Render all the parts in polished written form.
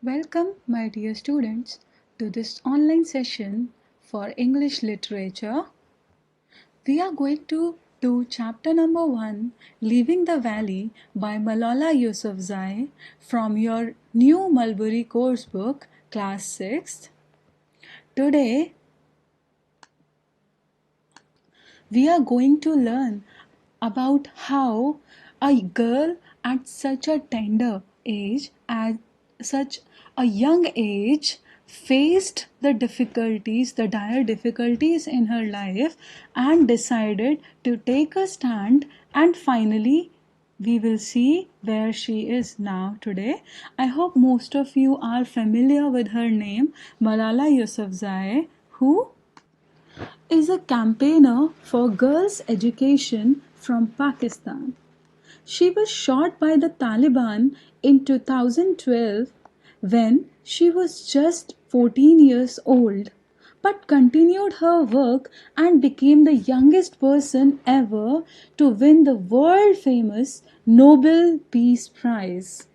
Welcome, my dear students, to this online session for English literature. We are going to do chapter number 1, Leaving the Valley by Malala Yousafzai from your new Mulberry course book, class 6th. Today, we are going to learn about how a girl at such a tender age, at such a young age, faced the difficulties, the dire difficulties in her life, and decided to take a stand, and finally we will see where she is now today. I hope most of you are familiar with her name, Malala Yousafzai, who is a campaigner for girls' education from Pakistan. She was shot by the Taliban in 2012 when she was just 14 years old, but continued her work and became the youngest person ever to win the world famous Nobel Peace Prize.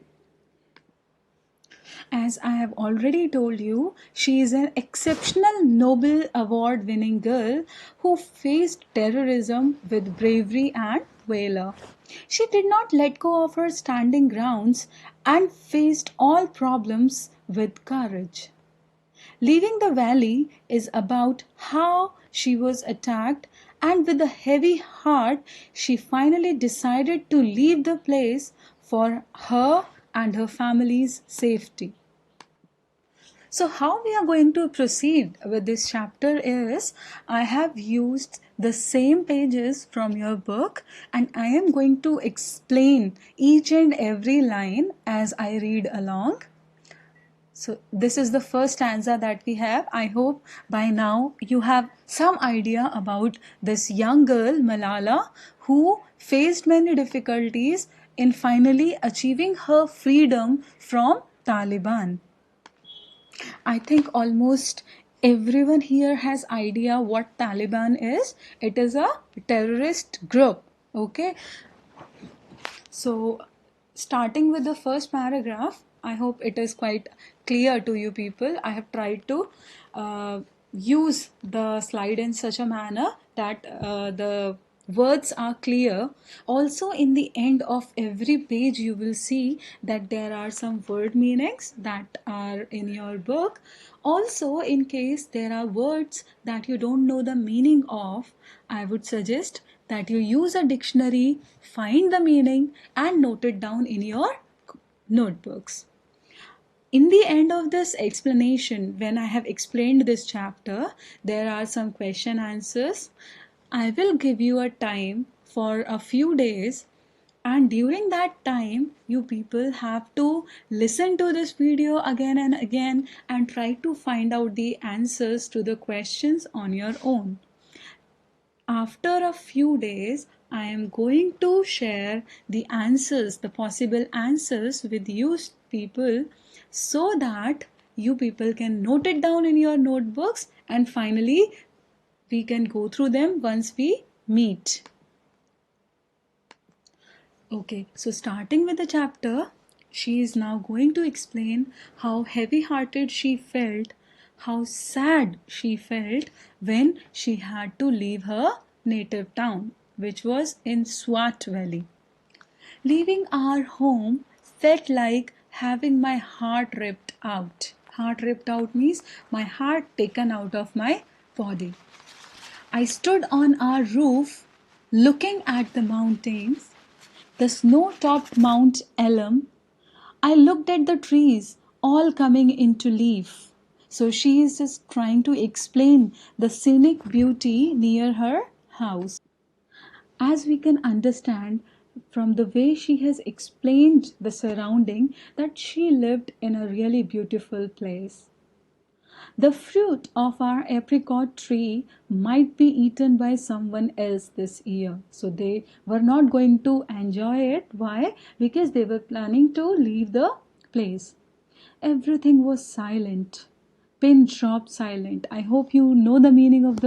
As I have already told you, she is an exceptional Nobel Award winning girl who faced terrorism with bravery and valor. She did not let go of her standing grounds and faced all problems with courage. Leaving the Valley is about how she was attacked, and with a heavy heart, she finally decided to leave the place for her and her family's safety. So how we are going to proceed with this chapter is, I have used the same pages from your book and I am going to explain each and every line as I read along. So this is the first stanza that we have. I hope by now you have some idea about this young girl Malala who faced many difficulties in finally achieving her freedom from Taliban. I think almost everyone here has idea what Taliban is. It is a terrorist group. Okay. So starting with the first paragraph, I hope it is quite clear to you people. I have tried to use the slide in such a manner that the words are clear. Also in the end of every page you will see that there are some word meanings that are in your book. Also, in case there are words that you don't know the meaning of, I would suggest that you use a dictionary, find the meaning and note it down in your notebooks. In the end of this explanation, when I have explained this chapter, there are some question answers. I will give you a time for a few days, and during that time you people have to listen to this video again and again and try to find out the answers to the questions on your own. After a few days, I am going to share the answers, the possible answers with you people, so that you people can note it down in your notebooks and finally we can go through them once we meet. Okay, so starting with the chapter, she is now going to explain how heavy-hearted she felt, how sad she felt when she had to leave her native town, which was in Swat Valley. Leaving our home felt like having my heart ripped out. Heart ripped out means my heart taken out of my body. I stood on our roof looking at the mountains, the snow-topped Mount Elam. I looked at the trees all coming into leaf. So she is just trying to explain the scenic beauty near her house. As we can understand from the way she has explained the surrounding, that she lived in a really beautiful place. The fruit of our apricot tree might be eaten by someone else this year. So they were not going to enjoy it. Why? Because they were planning to leave the place. Everything was silent. Pin drop silent. I hope you know the meaning of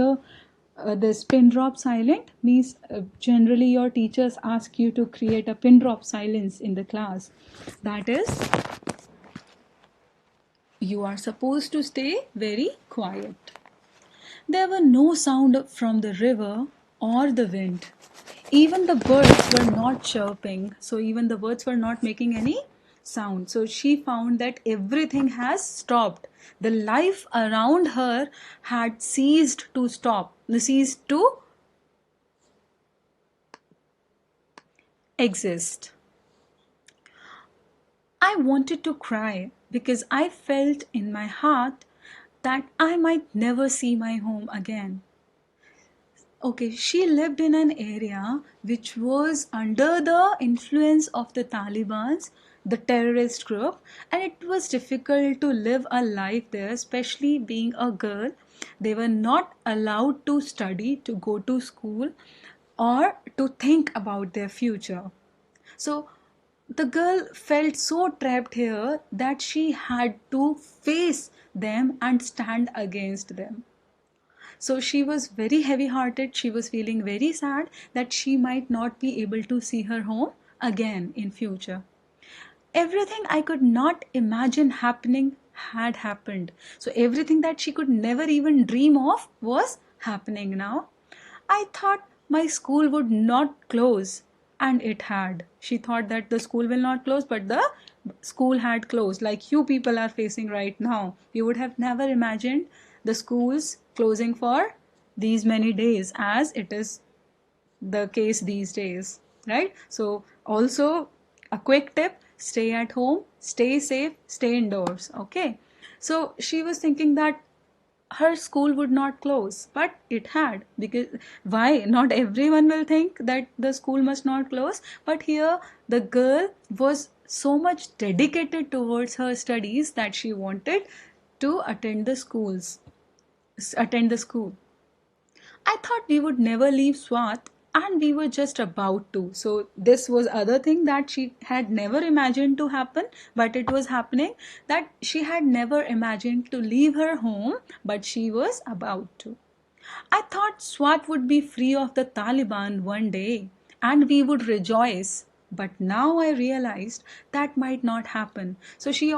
this pin drop silent means generally your teachers ask you to create a pin drop silence in the class. That is You are supposed to stay very quiet. There were no sound from the river or the wind. Even the birds were not chirping. So even the birds were not making any sound. So she found that everything has stopped. The life around her had ceased to exist. I wanted to cry because I felt in my heart that I might never see my home again. Okay, she lived in an area which was under the influence of the Taliban's, the terrorist group, and it was difficult to live a life there, especially being a girl. They were not allowed to study, to go to school, or to think about their future. So the girl felt so trapped here that she had to face them and stand against them. So she was very heavy hearted. She was feeling very sad that she might not be able to see her home again in future. Everything I could not imagine happening had happened. So everything that she could never even dream of was happening now. I thought my school would not close, and it had. She thought that the school will not close, but the school had closed, like you people are facing right now. You would have never imagined the schools closing for these many days, as it is the case these days, right? So also a quick tip: stay at home, stay safe, stay indoors. Okay, so she was thinking that her school would not close, but it had. Because why? Not everyone will think that the school must not close, but here the girl was so much dedicated towards her studies that she wanted to attend the school. I thought we would never leave Swat, and we were just about to. So this was other thing that she had never imagined to happen, but it was happening, that she had never imagined to leave her home, but she was about to. I thought Swat would be free of the Taliban one day and we would rejoice. But now I realized that might not happen. So she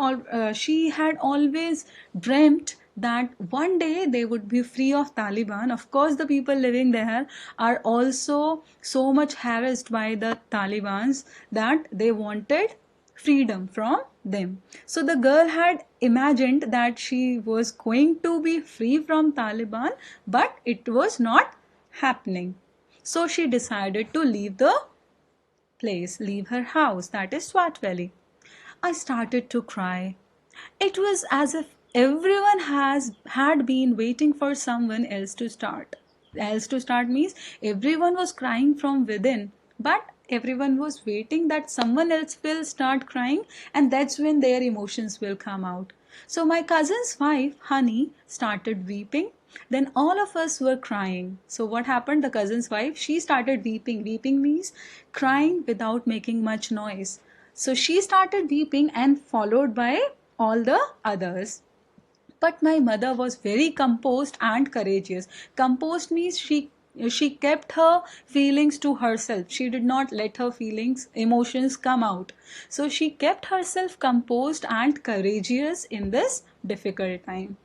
had always dreamt that one day they would be free of Taliban. Of course, the people living there are also so much harassed by the Talibans that they wanted freedom from them. So the girl had imagined that she was going to be free from Taliban, but it was not happening. So she decided to leave the place, leave her house, that is Swat Valley. I started to cry. It was as if everyone has had been waiting for someone else to start. Else to start means everyone was crying from within, but everyone was waiting that someone else will start crying, and that's when their emotions will come out. So my cousin's wife, Honey, started weeping. Then all of us were crying. So what happened? The cousin's wife, she started weeping. Weeping means crying without making much noise. So she started weeping and followed by all the others. But my mother was very composed and courageous. Composed means she kept her feelings to herself. She did not let her emotions come out. So she kept herself composed and courageous in this difficult time.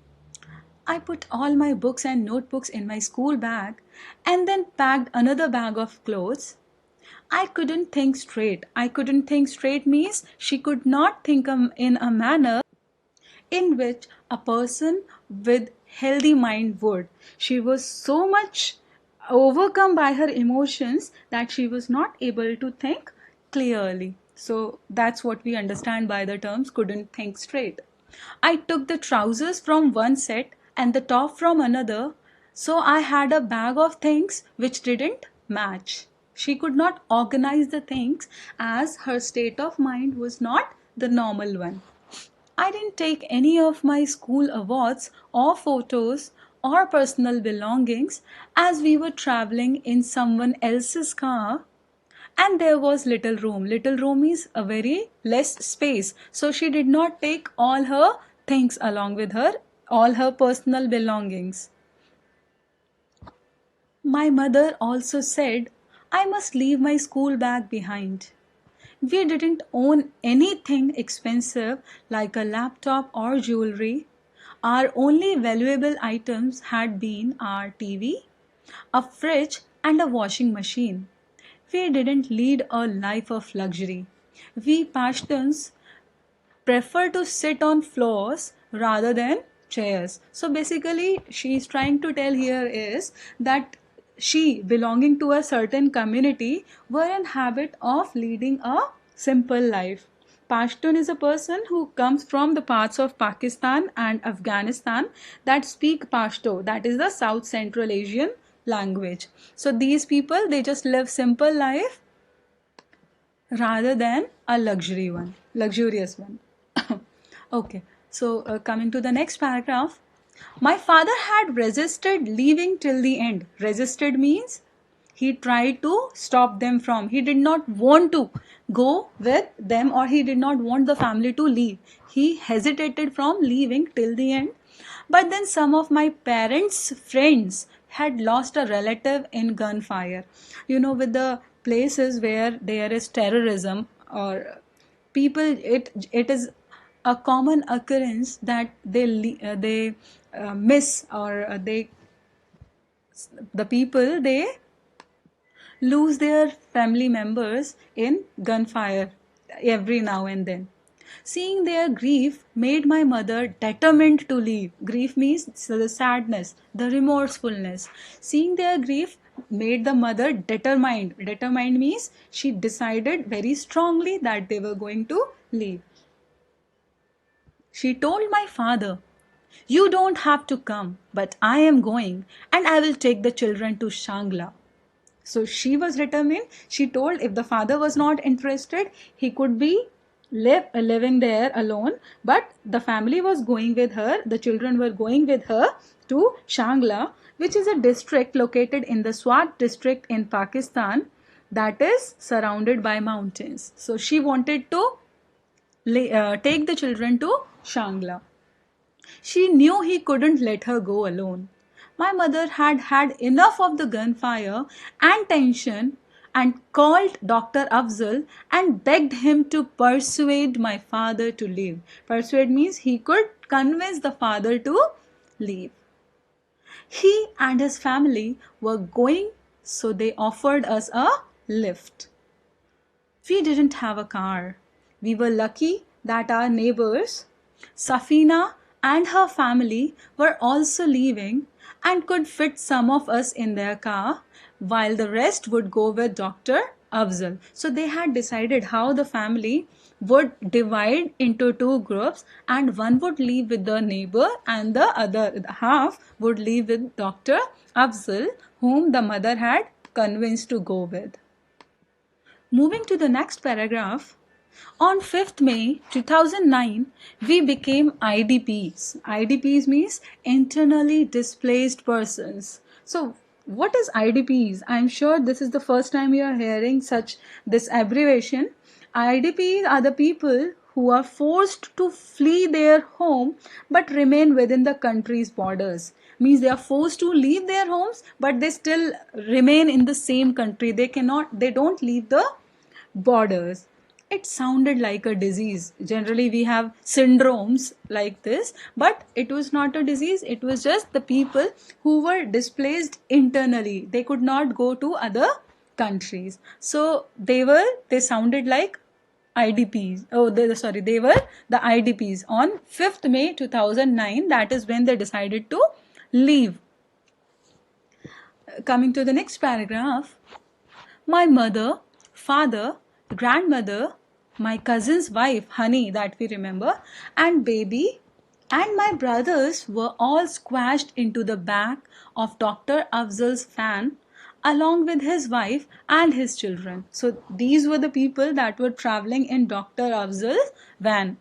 I put all my books and notebooks in my school bag and then packed another bag of clothes. I couldn't think straight. I couldn't think straight means she could not think in a manner in which a person with healthy mind would. She was so much overcome by her emotions that she was not able to think clearly. So that's what we understand by the terms couldn't think straight. I took the trousers from one set and the top from another, so I had a bag of things which didn't match. She could not organize the things as her state of mind was not the normal one. I didn't take any of my school awards or photos or personal belongings, as we were traveling in someone else's car and there was little room. Little room is a very less space. So she did not take all her things along with her, all her personal belongings. My mother also said I must leave my school bag behind. We didn't own anything expensive like a laptop or jewelry. Our only valuable items had been our TV, a fridge, and a washing machine. We didn't lead a life of luxury. We Pashtuns prefer to sit on floors rather than chairs. So basically, she's trying to tell here is that she, belonging to a certain community, were in habit of leading a simple life. Pashtun is a person who comes from the parts of Pakistan and Afghanistan that speak Pashto, that is the South Central Asian language. So these people, they just live simple life rather than a luxurious one. Okay, so coming to the next paragraph, my father had resisted leaving till the end. Resisted means he tried to stop them from. He did not want to go with them, or he did not want the family to leave. He hesitated from leaving till the end. But then some of my parents' friends had lost a relative in gunfire. You know, with the places where there is terrorism or people, it is a common occurrence that they miss, or they, the people, they lose their family members in gunfire every now and then. Seeing their grief made my mother determined to leave. Grief means the sadness, the remorsefulness. Seeing their grief made the mother determined. Determined means she decided very strongly that they were going to leave. She told my father, "You don't have to come, but I am going, and I will take the children to Shangla." So she was determined. She told if the father was not interested, he could be living there alone, but the family was going with her, the children were going with her to Shangla, which is a district located in the Swat district in Pakistan that is surrounded by mountains. So she wanted to take the children to Shangla. She knew he couldn't let her go alone. My mother had had enough of the gunfire and tension and called Dr. Afzal and begged him to persuade my father to leave. Persuade means he could convince the father to leave. He and his family were going, so they offered us a lift. We didn't have a car. We were lucky that our neighbors, Safina and her family, were also leaving and could fit some of us in their car, while the rest would go with Dr. Afzal. So they had decided how the family would divide into two groups, and one would leave with the neighbor and the other half would leave with Dr. Afzal, whom the mother had convinced to go with. Moving to the next paragraph, on 5th May 2009, we became IDPs. IDPs means internally displaced persons. So, what is IDPs? I'm sure this is the first time you are hearing such this abbreviation. IDPs are the people who are forced to flee their home but remain within the country's borders. Means they are forced to leave their homes but they still remain in the same country. They don't leave the borders. It sounded like a disease. Generally we have syndromes like this, but it was not a disease. It was just the people who were displaced internally. They could not go to other countries, so they sounded like IDPs. They were the IDPs on 5th May 2009. That is when they decided to leave. Coming to the next paragraph, my mother, father, grandmother, my cousin's wife, Honey, that we remember, and baby, and my brothers were all squashed into the back of Dr. Afzal's van along with his wife and his children. So these were the people that were traveling in Dr. Afzal's van.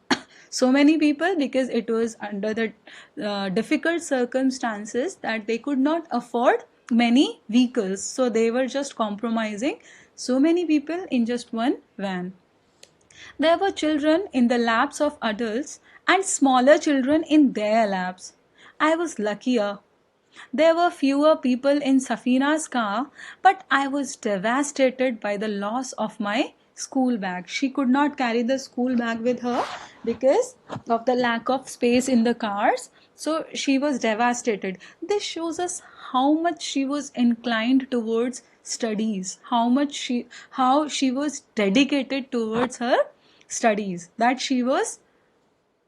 So many people, because it was under the difficult circumstances that they could not afford many vehicles, so they were just compromising so many people in just one van. There were children in the laps of adults and smaller children in their laps. I was luckier. There were fewer people in Safina's car, but I was devastated by the loss of my school bag. She could not carry the school bag with her because of the lack of space in the cars. So she was devastated. This shows us how much she was inclined towards studies, how she was dedicated towards her studies, that she was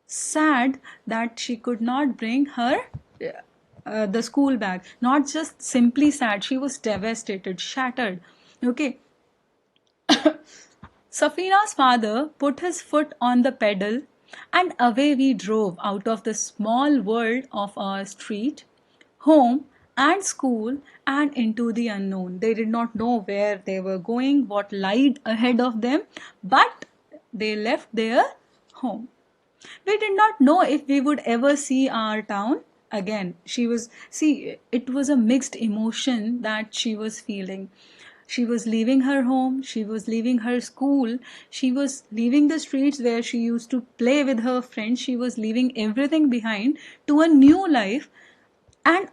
sad that she could not bring her the school bag. Not just simply sad, she was devastated, shattered. Okay. Safina's father put his foot on the pedal, and away we drove out of the small world of our street, home, and school, and into the unknown. They did not know where they were going, what lied ahead of them, but they left their home. We did not know if we would ever see our town again. It was a mixed emotion that she was feeling. She was leaving her home, she was leaving her school, she was leaving the streets where she used to play with her friends, she was leaving everything behind to a new life. And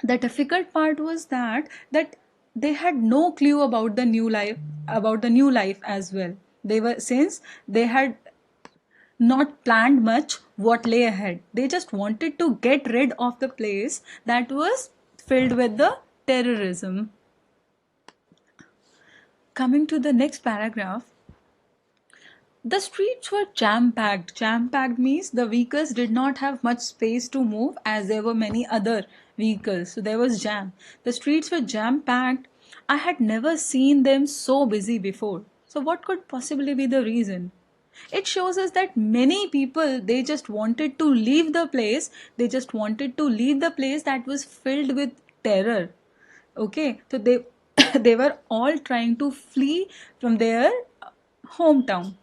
the difficult part was that they had no clue about the new life as well. Since they had not planned much what lay ahead. They just wanted to get rid of the place that was filled with the terrorism. Coming to the next paragraph, the streets were jam-packed. Jam-packed means the vehicles did not have much space to move as there were many other vehicles. So there was jam. The streets were jam-packed. I had never seen them so busy before. So what could possibly be the reason? It shows us that many people, they just wanted to leave the place. They just wanted to leave the place that was filled with terror. Okay, so they they were all trying to flee from their hometown.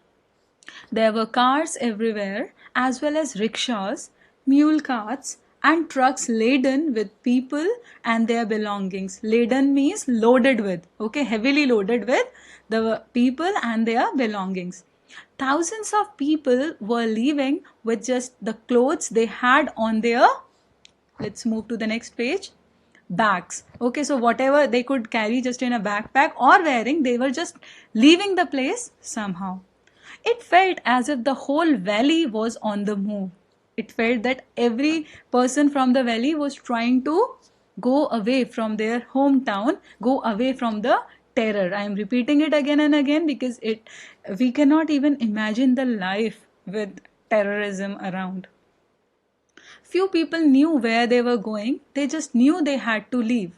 There were cars everywhere, as well as rickshaws, mule carts, and trucks laden with people and their belongings. Laden means loaded with, okay, heavily loaded with the people and their belongings. Thousands of people were leaving with just the clothes they had on their, let's move to the next page, bags. Okay, so whatever they could carry just in a backpack or wearing, they were just leaving the place somehow. It felt as if the whole valley was on the move. It felt that every person from the valley was trying to go away from their hometown, go away from the terror. I am repeating it again and again because we cannot even imagine the life with terrorism around. Few people knew where they were going, they just knew they had to leave.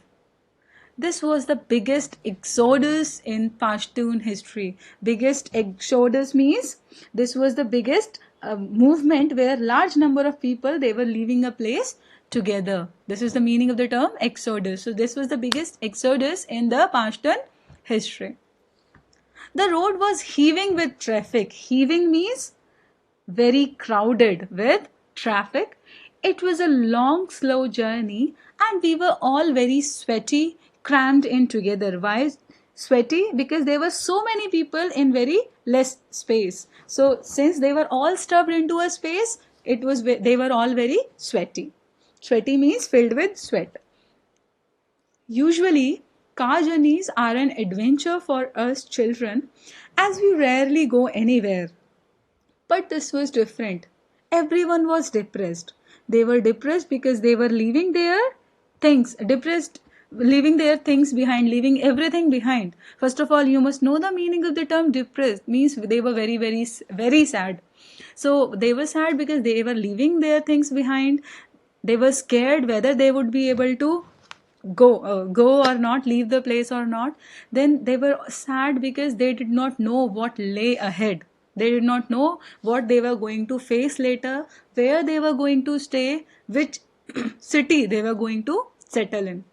This was the biggest exodus in Pashtun history. Biggest exodus means this was the biggest movement where large number of people, they were leaving a place together. This is the meaning of the term exodus. So this was the biggest exodus in the Pashtun history. The road was heaving with traffic. Heaving means very crowded with traffic. It was a long, slow journey, and we were all very sweaty, crammed in together. Why sweaty? Because there were so many people in very less space. So since they were all stuffed into a space, they were all very sweaty. Sweaty means filled with sweat. Usually, car journeys are an adventure for us children as we rarely go anywhere. But this was different. Everyone was depressed. They were depressed because they were leaving their things, depressed, leaving their things behind, leaving everything behind. First of all, you must know the meaning of the term depressed. Means they were very, very, very sad. So they were sad because they were leaving their things behind. They were scared whether they would be able to go or not, leave the place or not. Then they were sad because they did not know what lay ahead. They did not know what they were going to face later, where they were going to stay, which city they were going to settle in.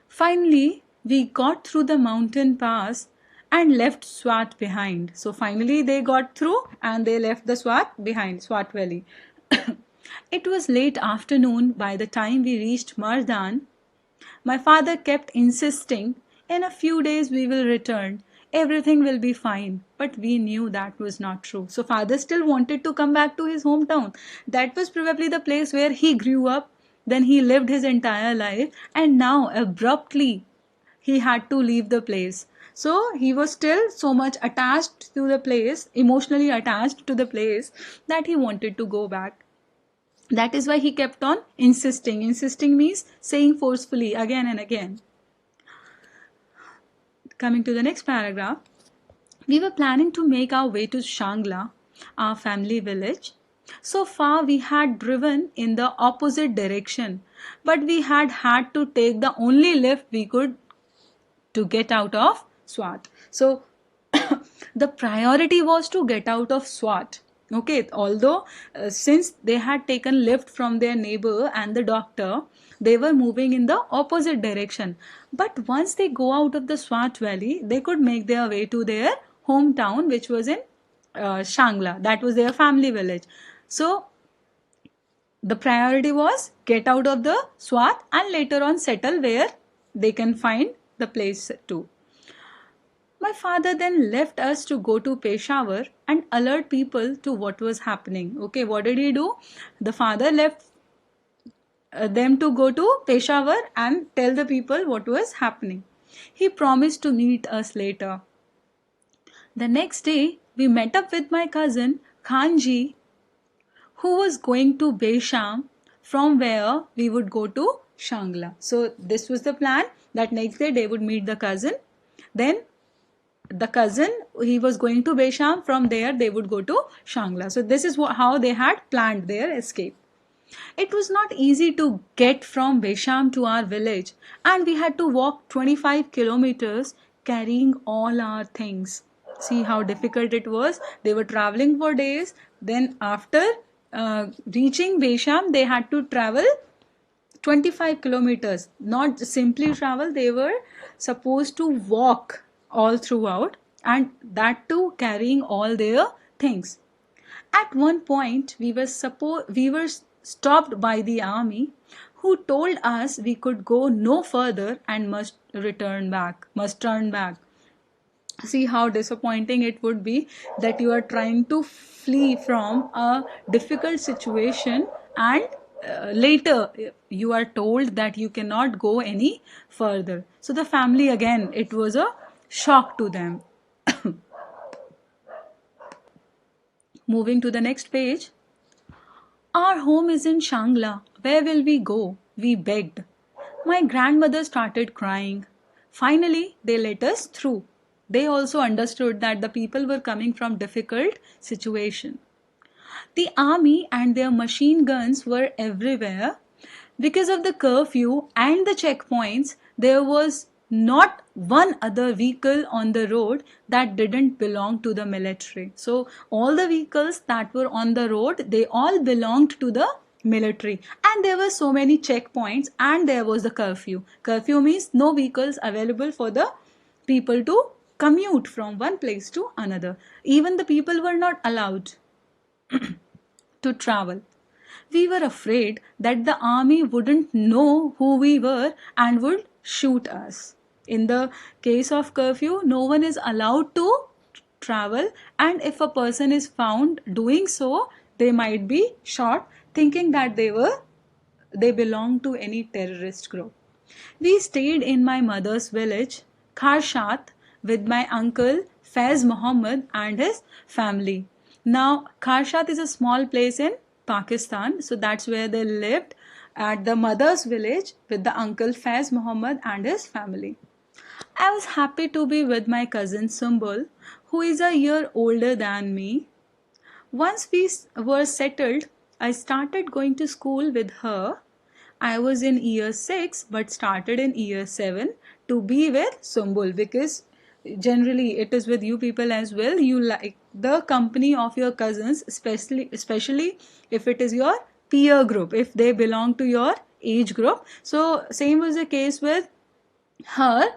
Finally, we got through the mountain pass and left Swat behind. So finally they got through and they left the Swat behind, Swat Valley. It was late afternoon by the time we reached Mardan. My father kept insisting, in a few days we will return. Everything will be fine. But we knew that was not true. So father still wanted to come back to his hometown. That was probably the place where he grew up. Then he lived his entire life. And now abruptly he had to leave the place. So he was still so much attached to the place, emotionally attached to the place, that he wanted to go back. That is why he kept on insisting. Insisting means saying forcefully again and again. Coming to the next paragraph. We were planning to make our way to Shangla, our family village. So far, we had driven in the opposite direction, but we had to take the only lift we could to get out of Swat. So, the priority was to get out of Swat. Okay, although since they had taken lift from their neighbor and the doctor, they were moving in the opposite direction. But once they go out of the Swat Valley, they could make their way to their hometown, which was in Shangla. That was their family village. So the priority was get out of the Swat and later on settle where they can find the place to. My father then left us to go to Peshawar and alert people to what was happening. Okay, what did he do? The father left them to go to Peshawar and tell the people what was happening. He promised to meet us later. The next day, we met up with my cousin Khanji, who was going to Besham, from where we would go to Shangla. So this was the plan, that next day they would meet the cousin. Then the cousin, he was going to Besham, from there they would go to Shangla. So this is how they had planned their escape. It was not easy to get from Besham to our village, and we had to walk 25 kilometers carrying all our things. See how difficult it was. They were traveling for days. Then after reaching Besham, they had to travel 25 kilometers. Not simply travel, they were supposed to walk all throughout, and that too carrying all their things. At one point, we were stopped by the army, who told us we could go no further and must turn back. See how disappointing it would be that you are trying to flee from a difficult situation, and later you are told that you cannot go any further. So the family, again, it was a shock to them. Moving to the next page. Our home is in Shangla. Where will we go? We begged. My grandmother started crying. Finally, they let us through. They also understood that the people were coming from difficult situation. The army and their machine guns were everywhere. Because of the curfew and the checkpoints, there was not one other vehicle on the road that didn't belong to the military. So all the vehicles that were on the road, they all belonged to the military, and there were so many checkpoints, and there was the curfew. Curfew means no vehicles available for the people to commute from one place to another. Even the people were not allowed to travel. We were afraid that the army wouldn't know who we were and would shoot us. In the case of curfew, no one is allowed to travel, and if a person is found doing so, they might be shot, thinking that they belong to any terrorist group. We stayed in my mother's village, Kharshat, with my uncle Faiz Muhammad and his family. Now, Kharshat is a small place in Pakistan, so that's where they lived, at the mother's village with the uncle Faiz Muhammad and his family. I was happy to be with my cousin Sumbul, who is a year older than me. Once we were settled, I started going to school with her. I was in year 6 but started in year 7 to be with Sumbul, because generally it is with you people as well. You like the company of your cousins, especially if it is your peer group, if they belong to your age group. So same was the case with her,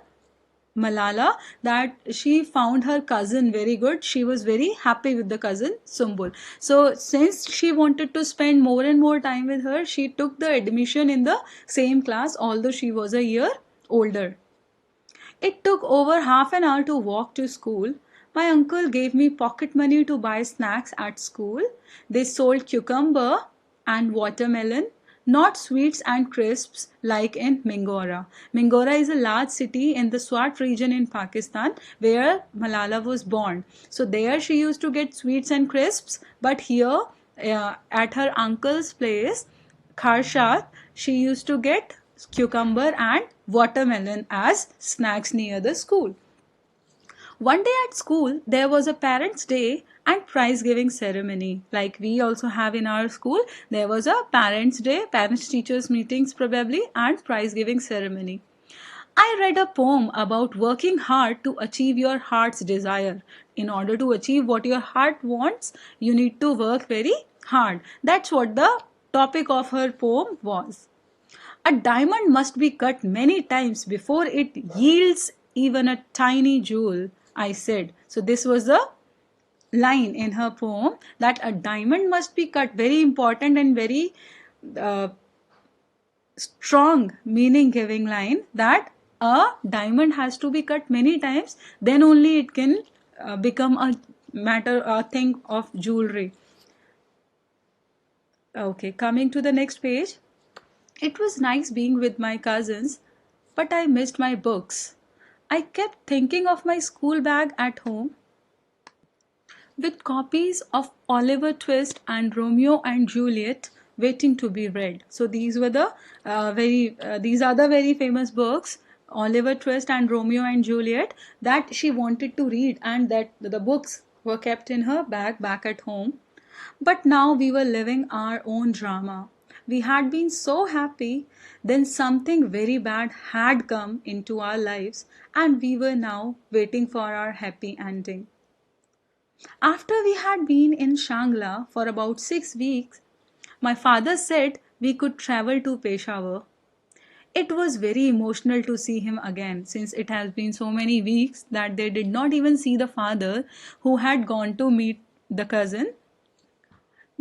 Malala, that she found her cousin very good. She was very happy with the cousin Sumbul. So since she wanted to spend more and more time with her, she took the admission in the same class, although she was a year older. It took over half an hour to walk to school. My uncle gave me pocket money to buy snacks at school. They sold cucumber and watermelon. not sweets and crisps like in Mingora. Mingora is a large city in the Swat region in Pakistan where Malala was born. So there she used to get sweets and crisps, but here at her uncle's place, Kharshad, she used to get cucumber and watermelon as snacks near the school. One day at school, there was a parents' day and prize giving ceremony. Like we also have in our school, there was a parents' day, parents teachers meetings probably, and prize giving ceremony. I read a poem about working hard to achieve your heart's desire. In order to achieve what your heart wants, you need to work very hard. That's what the topic of her poem was. A diamond must be cut many times before it yields even a tiny jewel, I said. So, this was the line in her poem that a diamond must be cut, very important and very uh, strong meaning giving line, that a diamond has to be cut many times, then only it can become a thing of jewelry. Okay, coming to the next page. It was nice being with my cousins, but I missed my books. I kept thinking of my school bag at home with copies of Oliver Twist and Romeo and Juliet waiting to be read. So these are the very famous books, Oliver Twist and Romeo and Juliet, that she wanted to read, and that the books were kept in her bag back at home. But now we were living our own drama. We had been so happy, then something very bad had come into our lives, and we were now waiting for our happy ending. After we had been in Shangla for about 6 weeks, my father said we could travel to Peshawar. It was very emotional to see him again, since it has been so many weeks that they did not even see the father who had gone to meet the cousin.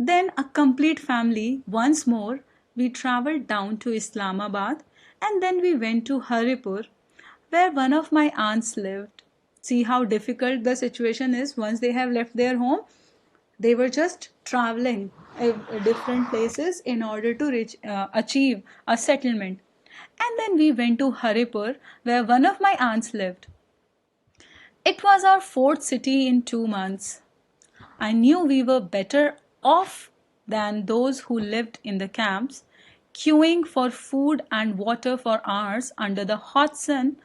Then, a complete family, once more, we travelled down to Islamabad, and then we went to Haripur, where one of my aunts lived. See how difficult the situation is once they have left their home. They were just traveling different places in order to achieve a settlement. And then we went to Haripur, where one of my aunts lived. It was our fourth city in 2 months. I knew we were better off than those who lived in the camps, queuing for food and water for hours under the hot sun,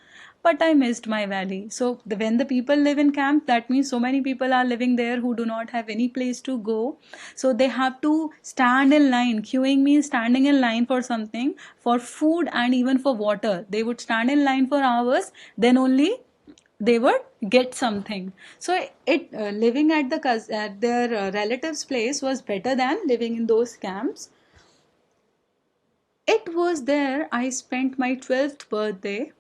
but I missed my valley. So, when the people live in camp, that means so many people are living there who do not have any place to go. So, they have to stand in line. Queuing means standing in line for something, for food and even for water. They would stand in line for hours, then only they would get something. So it living at their relatives place was better than living in those camps. It was there I spent my 12th birthday.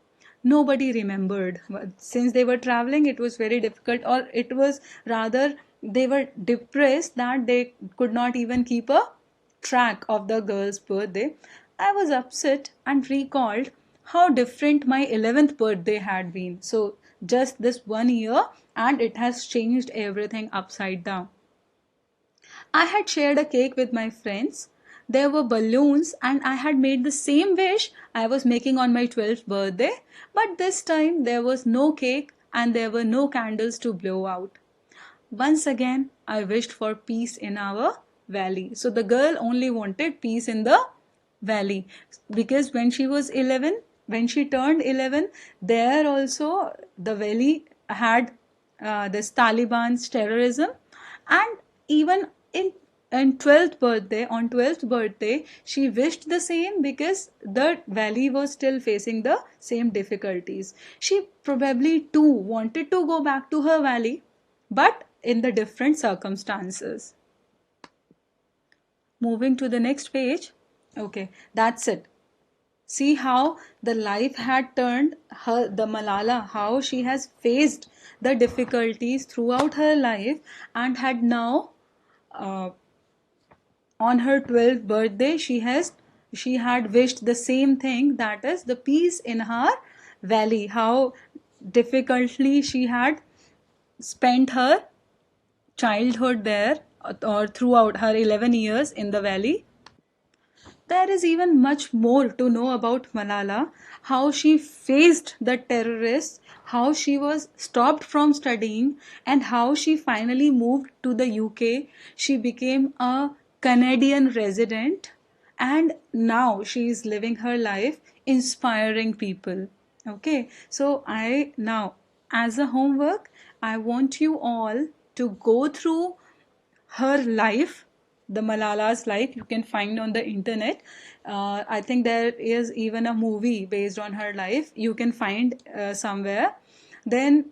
Nobody remembered. Since they were traveling, it was very difficult, or it was rather they were depressed that they could not even keep a track of the girl's birthday. I was upset and recalled how different my 11th birthday had been. So just this 1 year, and it has changed everything upside down. I had shared a cake with my friends. There were balloons, and I had made the same wish I was making on my 12th birthday, but this time there was no cake and there were no candles to blow out. Once again, I wished for peace in our valley. So the girl only wanted peace in the valley, because when she was 11, when she turned 11, there also the valley had this Taliban's terrorism, and even in 12th birthday, on 12th birthday, she wished the same because the valley was still facing the same difficulties. She probably too wanted to go back to her valley, but in the different circumstances. Moving to the next page. Okay, that's it. See how the life had turned her, the Malala, how she has faced the difficulties throughout her life, and had now uh, on her 12th birthday she had wished the same thing, that is the peace in her valley. How difficultly she had spent her childhood there, or throughout her 11 years in the valley. There is even much more to know about Malala, how she faced the terrorists, how she was stopped from studying, and how she finally moved to the UK. She became a Canadian resident, and now she is living her life inspiring people. Okay, so I now, as a homework, I want you all to go through her life, the Malala's life. You can find on the internet. I think there is even a movie based on her life. You can find somewhere. Then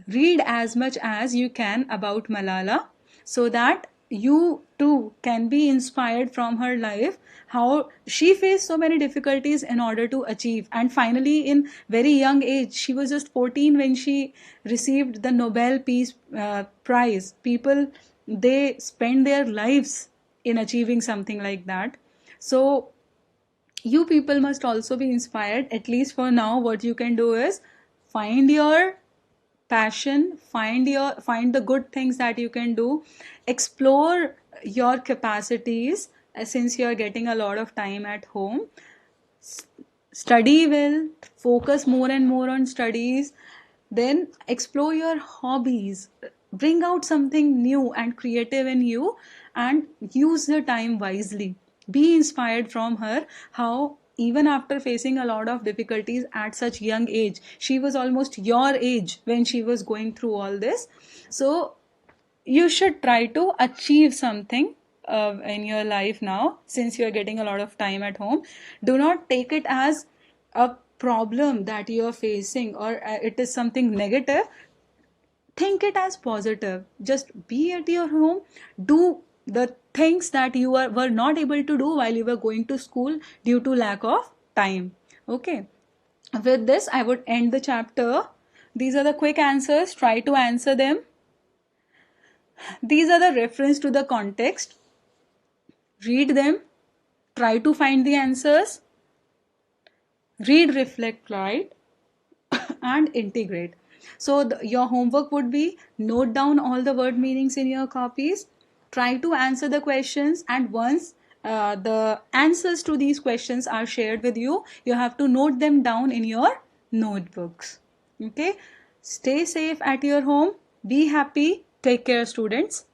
read as much as you can about Malala so that you too can be inspired from her life, how she faced so many difficulties in order to achieve, and finally in very young age, she was just 14 when she received the Nobel Peace Prize. People, they spend their lives in achieving something like that. So you people must also be inspired. At least for now, what you can do is find your passion, find the good things that you can do, explore your capacities, since you are getting a lot of time at home. Study well, focus more and more on studies, then explore your hobbies, bring out something new and creative in you, and use the time wisely. Be inspired from her, how even after facing a lot of difficulties at such young age, she was almost your age when she was going through all this. So you should try to achieve something in your life now, since you are getting a lot of time at home. Do not take it as a problem that you are facing, or it is something negative. Think it as positive. Just be at your home, do the things that were not able to do while you were going to school due to lack of time. Okay, with this I would end the chapter. These are the quick answers, try to answer them. These are the reference to the context. Read them, try to find the answers, read, reflect, write, and integrate. So your homework would be note down all the word meanings in your copies, try to answer the questions, and once the answers to these questions are shared with you, you have to note them down in your notebooks. Okay, stay safe at your home, be happy, take care, students.